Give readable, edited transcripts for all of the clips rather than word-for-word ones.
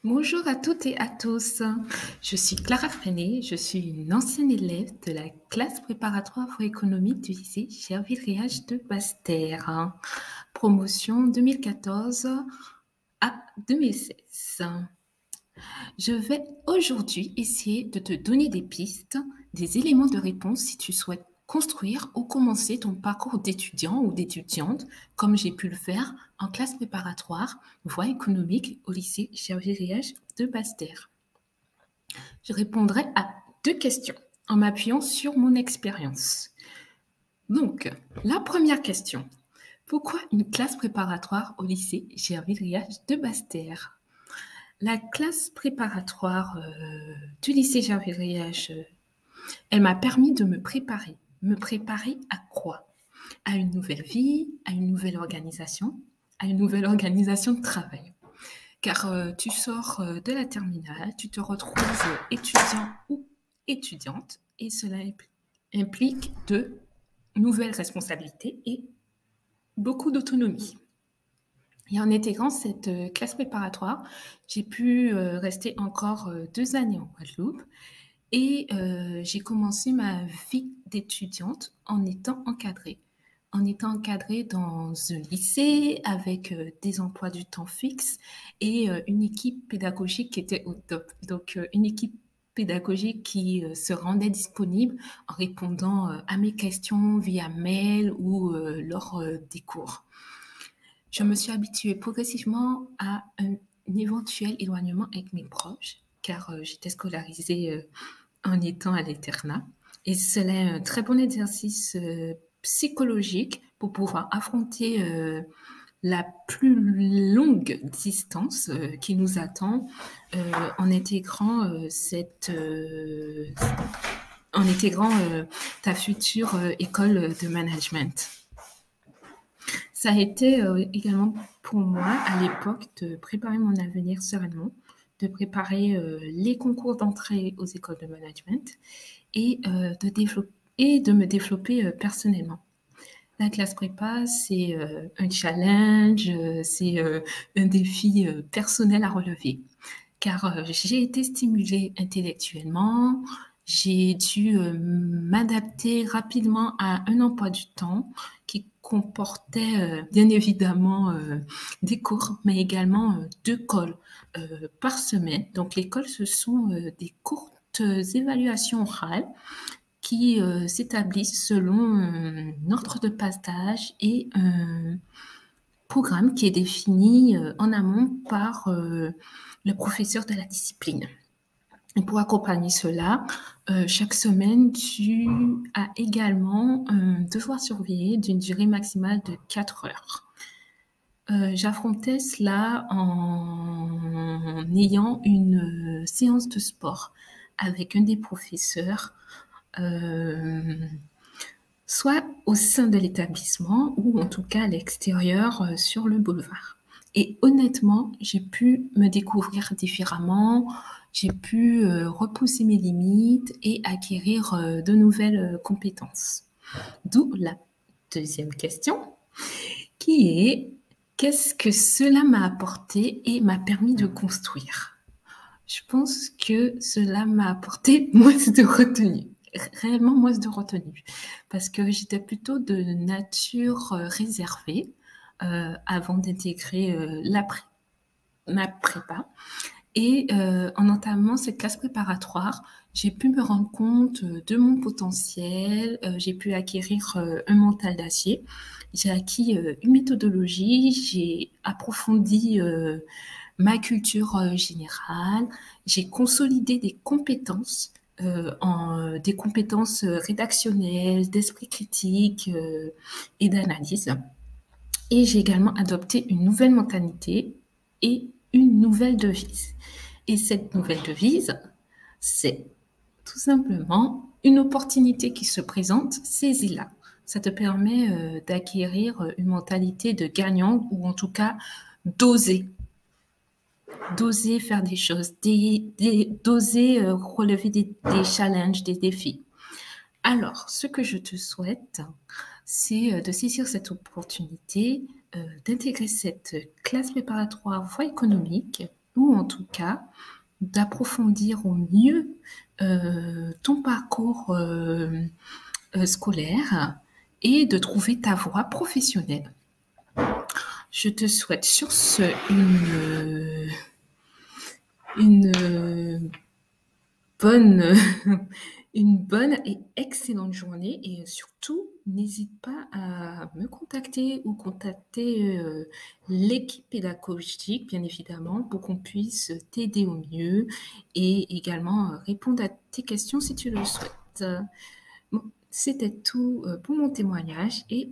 Bonjour à toutes et à tous. Je suis Clara Freinet, je suis une ancienne élève de la classe préparatoire voie économique du lycée Gerville-Riage de Basse-Terre, promotion 2014 à 2016. Je vais aujourd'hui essayer de te donner des pistes, des éléments de réponse si tu souhaites construire ou commencer ton parcours d'étudiant ou d'étudiante, comme j'ai pu le faire en classe préparatoire, voie économique au lycée Gerville-Riage de Basse-Terre. Je répondrai à 2 questions en m'appuyant sur mon expérience. Donc, la première question. Pourquoi une classe préparatoire au lycée Gerville-Riage de Basse-Terre? La classe préparatoire du lycée Gerville-Riage, elle m'a permis de me préparer. Me préparer à quoi? À une nouvelle vie, à une nouvelle organisation, à une nouvelle organisation de travail. Car tu sors de la terminale, tu te retrouves étudiant ou étudiante, et cela implique de nouvelles responsabilités et beaucoup d'autonomie. Et en intégrant cette classe préparatoire, j'ai pu rester encore 2 années en Guadeloupe et j'ai commencé ma vie d'étudiante en étant encadrée. En étant encadrée dans un lycée avec des emplois du temps fixes et une équipe pédagogique qui était au top. Donc, une équipe pédagogique qui se rendait disponible en répondant à mes questions via mail ou lors des cours. Je me suis habituée progressivement à un éventuel éloignement avec mes proches, car j'étais scolarisée en étant à l'internat. Et cela est un très bon exercice psychologique pour pouvoir affronter la plus longue distance qui nous attend en intégrant ta future école de management. Ça a été également pour moi, à l'époque, de préparer mon avenir sereinement, de préparer les concours d'entrée aux écoles de management et de me développer personnellement. La classe prépa, c'est un challenge, c'est un défi personnel à relever, car j'ai été stimulée intellectuellement, j'ai dû m'adapter rapidement à un emploi du temps qui comportait bien évidemment des cours, mais également 2 cols par semaine. Donc les cols, ce sont des courtes évaluations orales qui s'établissent selon un ordre de passage et un programme qui est défini en amont par le professeur de la discipline. Et pour accompagner cela, chaque semaine, tu as également un devoir surveillé d'une durée maximale de 4 heures. J'affrontais cela en ayant une séance de sport avec un des professeurs, soit au sein de l'établissement ou en tout cas à l'extérieur sur le boulevard. Et honnêtement, j'ai pu me découvrir différemment, j'ai pu repousser mes limites et acquérir de nouvelles compétences. D'où la deuxième question, qui est qu'est-ce que cela m'a apporté et m'a permis de construire? Je pense que cela m'a apporté moins de retenue, réellement moins de retenue, parce que j'étais plutôt de nature réservée avant d'intégrer ma prépa. Et en entamant cette classe préparatoire, j'ai pu me rendre compte de mon potentiel, j'ai pu acquérir un mental d'acier, j'ai acquis une méthodologie, j'ai approfondi ma culture générale, j'ai consolidé des compétences, des compétences rédactionnelles, d'esprit critique et d'analyse. Et j'ai également adopté une nouvelle mentalité et une nouvelle devise. Et cette nouvelle devise, c'est tout simplement une opportunité qui se présente, saisis-la. Ça te permet d'acquérir une mentalité de gagnant ou en tout cas d'oser. D'oser faire des choses, d'oser relever des challenges, des défis. Alors, ce que je te souhaite, c'est de saisir cette opportunité, d'intégrer cette classe préparatoire voie économique ou en tout cas d'approfondir au mieux ton parcours scolaire et de trouver ta voie professionnelle. Je te souhaite sur ce une bonne, une bonne et excellente journée et surtout, n'hésite pas à me contacter ou contacter l'équipe pédagogique, bien évidemment, pour qu'on puisse t'aider au mieux et également répondre à tes questions si tu le souhaites. Bon, c'était tout pour mon témoignage et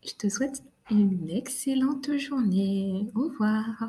je te souhaite une excellente journée. Au revoir.